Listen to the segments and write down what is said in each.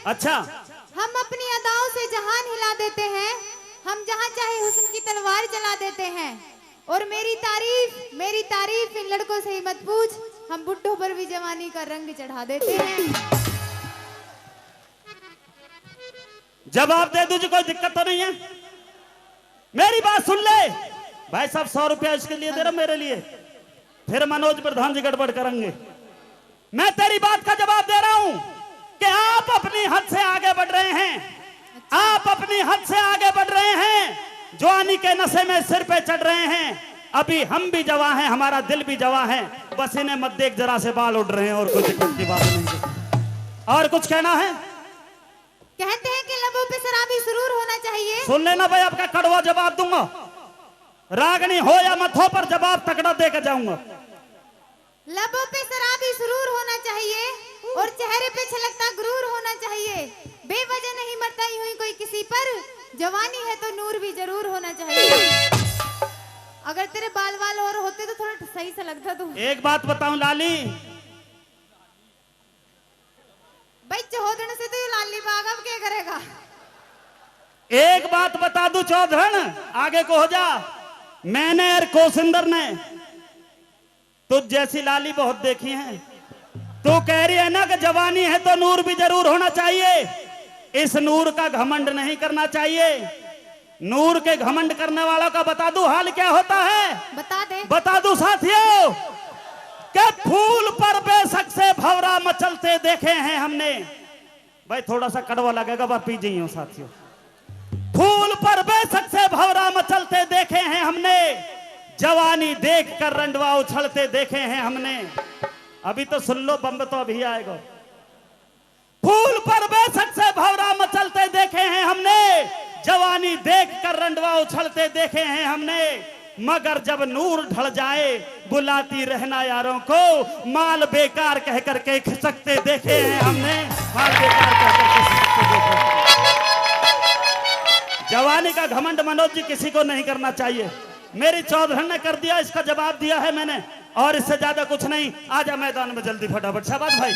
अच्छा, हम अपनी अदाओं से जहान हिला देते हैं, हम जहां चाहे हुस्न की तलवार चला देते हैं। और मेरी तारीफ इन लड़कों से ही मत पूछ, हम बुड्ढों पर भी जवानी का रंग चढ़ा देते हैं। जवाब दे दूं, कोई दिक्कत तो नहीं है? मेरी बात सुन ले भाई साहब, 100 रुपया इसके लिए दे रहा, मेरे लिए। फिर मनोज प्रधान जी गड़बड़ करेंगे। मैं तेरी बात का जवाब दे रहा हूं कि आप अपनी हद से आगे बढ़ रहे हैं। आप अपनी हद से आगे बढ़ रहे हैं, जवानी के नशे में सिर पे चढ़ रहे हैं। अभी हम भी जवां हैं, हमारा दिल भी जवां है, बस इन्हें मत देख जरा से बाल उड़ रहे हैं और कुछ दिक्कत की बात नहीं। और कुछ कहना है? कहते हैं कि लबों पे शराबी सुरूर होना चाहिए। सुन लेना भाई, आपका कड़वा जवाब दूंगा। रागनी हो या मत हो, पर जवाब तकड़ा देकर जाऊंगा। लबों पे शराबी सुरूर होना चाहिए और चेहरे पे छलकता गुरूर होना चाहिए। बेवजह नहीं मरता यूं ही कोई किसी पर, जवानी है तो नूर भी जरूर होना चाहिए। अगर तेरे बाल वाल और होते तो थोड़ा सही सा लगता। तू एक बात बताऊं लाली, भाई चौधन से तो ये लाली बाग अब क्या करेगा? एक बात बता दूं चौधन, आगे को हो जा। मैंने और कोसिंदर ने तुझ जैसी लाली बहुत देखी है। तू कह रही है ना कि जवानी है तो नूर भी जरूर होना चाहिए। इस नूर का घमंड नहीं करना चाहिए। नूर के घमंड करने वालों का बता दूं हाल क्या होता है? बता दे। बता दूं साथियों कि फूल पर बेशक से भंवरा मचलते देखे हैं हमने। भाई थोड़ा सा कड़वा लगेगा, पर पी जाइए साथियों। फूल पर बेशक से भंवरा मचलते देखे हैं हमने, जवानी देख कर रंडवा उछलते देखे हैं हमने। अभी तो सुन लो, बम्ब तो अभी आएगा। फूल पर बेशक से भंवरा मचलते देखे हैं हमने, जवानी देख कर रंडवा उछलते देखे हैं हमने। मगर जब नूर ढल जाए बुलाती रहना यारों को, माल बेकार कह करके खिसकते देखे हैं हमने। माल बेकार कह करके खिसकते देखे हैं। जवानी का घमंड मनोज जी किसी को नहीं करना चाहिए। मेरी चौधरी ने कर दिया, इसका जवाब दिया है मैंने, और इससे ज्यादा कुछ नहीं। आजा मैदान में जल्दी फटाफट। शाबाश भाई।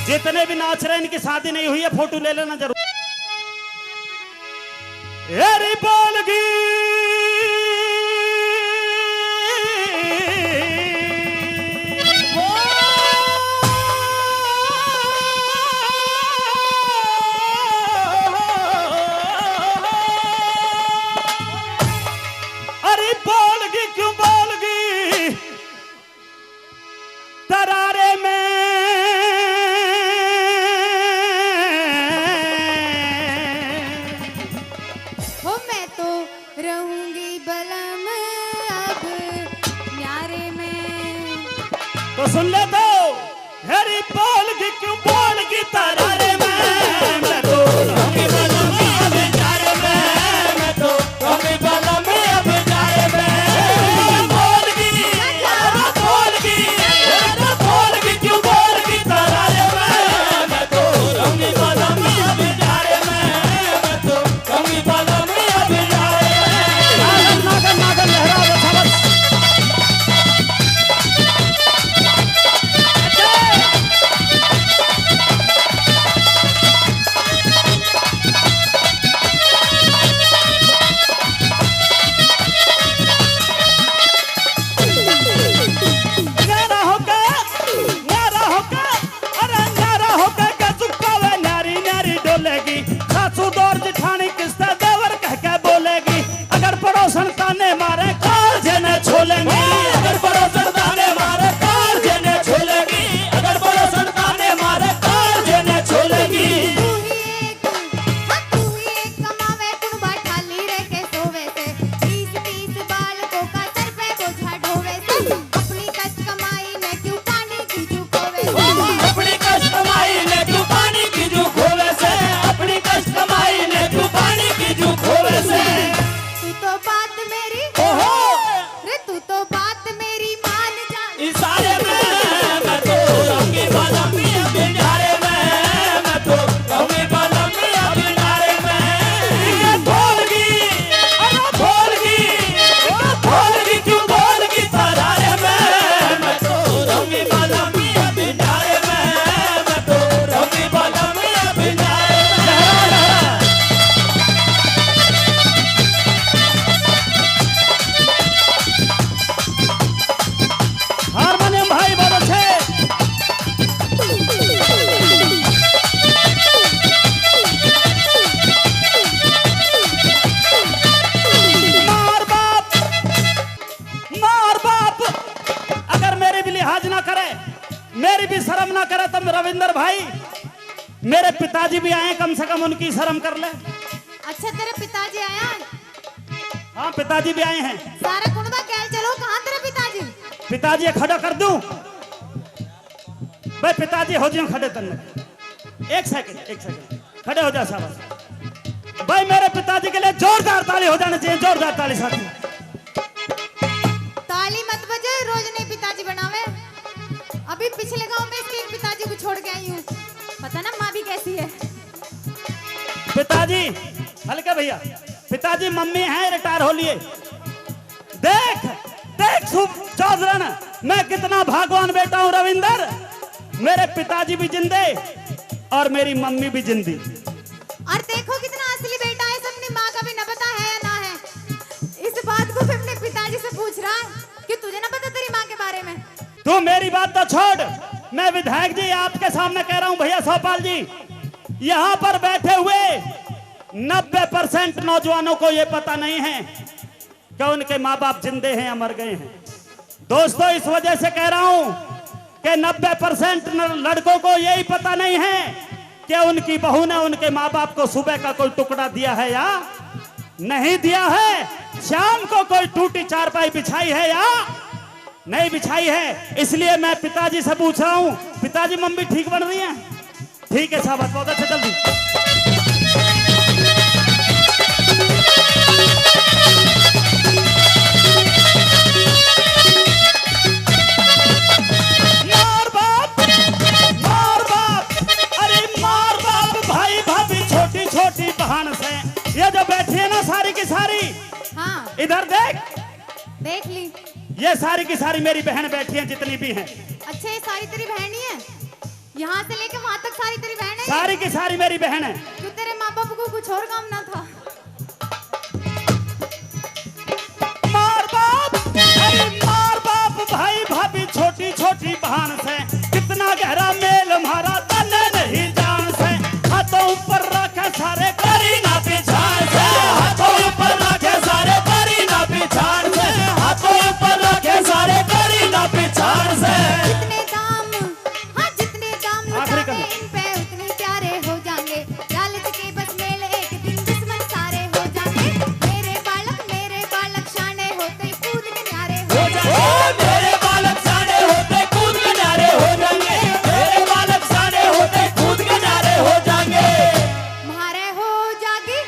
जितने भी नाच रहे हैं इनकी शादी नहीं हुई है, फोटो ले लेना जरूर। एरी बोलगी अरे बोलगी क्यों बोलगी तरारे में रहूंगी बलम अब न्यारे में। तो सुन ले तो, हरी बोलगी क्यों बोलगी तरारे में, मैं तो रहूंगी बलम अब न्यारे में, मैं तो रहूंगी बलम अब न्यारे में। बोलगी बोलगी बोलगी क्यों बोलगी तरारे में, मैं तो रहूंगी बलम अब न्यारे में, मैं तो रहूंगी बलम अब न्यारे में। नागन नागन लहरा बस। लिहाज ना करे, मेरी भी शर्म ना करे, तुम रविंदर भाई, मेरे पिताजी भी आए, कम से कम उनकी शर्म कर ले। अच्छा तेरे पिताजी आया? हाँ पिताजी भी आए हैं। सारा कुनबा कैल चलो, कहाँ तेरे पिताजी? पिताजी खड़ा कर दूं? भाई पिताजी हो जाओ खड़े तन। एक सेकंड खड़े हो जा साहब। भाई मेरे पिताजी के लिए जोरदार ताली हो जानी चाहिए, जोरदार ताली साथी। ताली मत बजे, रोज नहीं पिताजी बनावे। अभी पिछले गांव में इसके पिताजी को छोड़ के आई हूँ, पता ना माँ भी कैसी है। पिताजी हल्के भैया, पिताजी मम्मी है रिटायर हो लिए। देख देख चौधरन, मैं कितना भागवान बेटा हूं रविंदर। मेरे पिताजी भी जिंदे और मेरी मम्मी भी जिंदी। और देखो कितना असली बेटा है, अपनी माँ का भी न पता है या ना है। इस बात को भी अपने पिताजी से पूछ रहा है कि तुझे ना पता तेरी माँ के बारे में। तू मेरी बात तो छोड़, मैं विधायक जी आपके सामने कह रहा हूं भैया सोपाल जी, यहां पर बैठे हुए 90% नौजवानों को यह पता नहीं है कि उनके माँ बाप जिंदे हैं या मर गए हैं। दोस्तों इस वजह से कह रहा हूं कि 90% लड़कों को यही पता नहीं है कि उनकी बहू ने उनके माँ बाप को सुबह का कोई टुकड़ा दिया है या नहीं दिया है, शाम को कोई टूटी चारपाई बिछाई है या नहीं बिछाई है। इसलिए मैं पिताजी से पूछ रहा हूं, पिताजी मम्मी ठीक बन रही है? ठीक है साहब, बहुत अच्छा, जल्दी। मार बाप, अरे मार बाप भाई भाभी छोटी छोटी बहन से। ये जो बैठी है ना सारी की सारी, हाँ इधर देख, देख ली। ये सारी की सारी मेरी बहन बैठी हैं जितनी भी हैं। अच्छा ये सारी तेरी बहन ही है? यहाँ से लेके वहाँ तक सारी तेरी बहन है? सारी की सारी मेरी बहन है। क्यों तेरे माँ बाप को कुछ और काम ना था? मार बाप, अरे मार बाप भाई भाभी छोटी छोटी बहन से, कितना गहरा मेल हमारा तने नहीं जान से। हाथों ऊपर रखे सारे करी ना पिछाड़ से, हाथों ऊपर रखे सारे करी ना पिछाड़ से, हाथों ऊपर रखे सारे करी ना पिछाड़ से। जितने दाम, हाँ जितने दाम लुटाने इन पे उतने प्यारे हो जाएंगे। लालच के बस मेले एक दिन दुश्मन सारे हो जाएंगे। मेरे बालक शाने होते कूद के न्यारे हो जाएंगे। मेरे बालक शाने होते कूद के न्यारे हो जाएंगे, मेरे बालक शाने होते कूद के न्यारे हो जाएंगे। म्हारे हो जागी,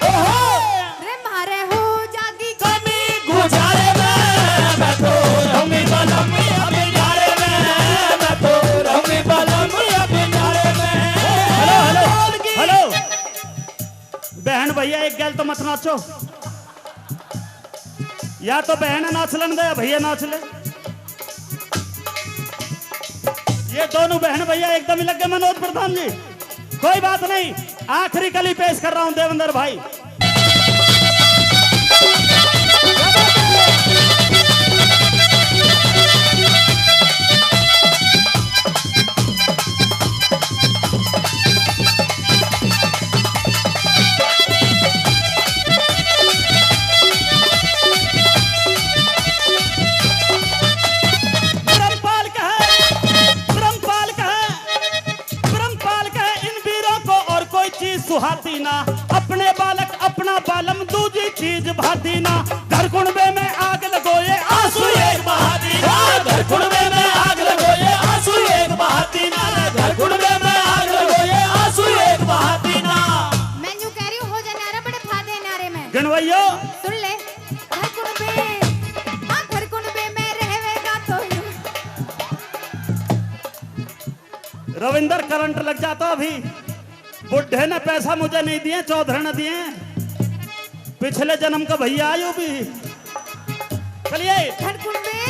रे म्हारे हो जागी कमी गुजारे में, मैं तो रहूंगी बलमी अभी नारे में, मैं तो रहूंगी बलमी अभी नारे में। हेलो हेलो हेलो बहन भैया एक गैल तो मत नाचो, या तो बहन नाच लन दे या भैया नाच ले। ये दोनों बहन भैया एकदम ही लग गए मनोज प्रधान जी। कोई बात नहीं, आखिरी कली पेश कर रहा हूं देवेंद्र भाई। सुहाती ना अपने बालक अपना बालम दूजी चीज भाती ना। घर कुंबे में आग लगोए आंसू एक बहाती ना, घर कुंबे में आग लगोए आंसू एक बहाती ना, घर कुंबे में आग लगोए आंसू एक बहाती ना। मैं यूं कह रही हूँ हो जा नारा बड़े फादे नारे में। गणवैयो सुन ले, घर कुंबे, हाँ घर कुंबे में रहेगा तो यूं। रविंदर करंट लग जाता अभी। बुढ़े ने पैसा मुझे नहीं दिए, चौधरी ने दिए, पिछले जन्म का भैया आयु भी। चलिए घर कुंबे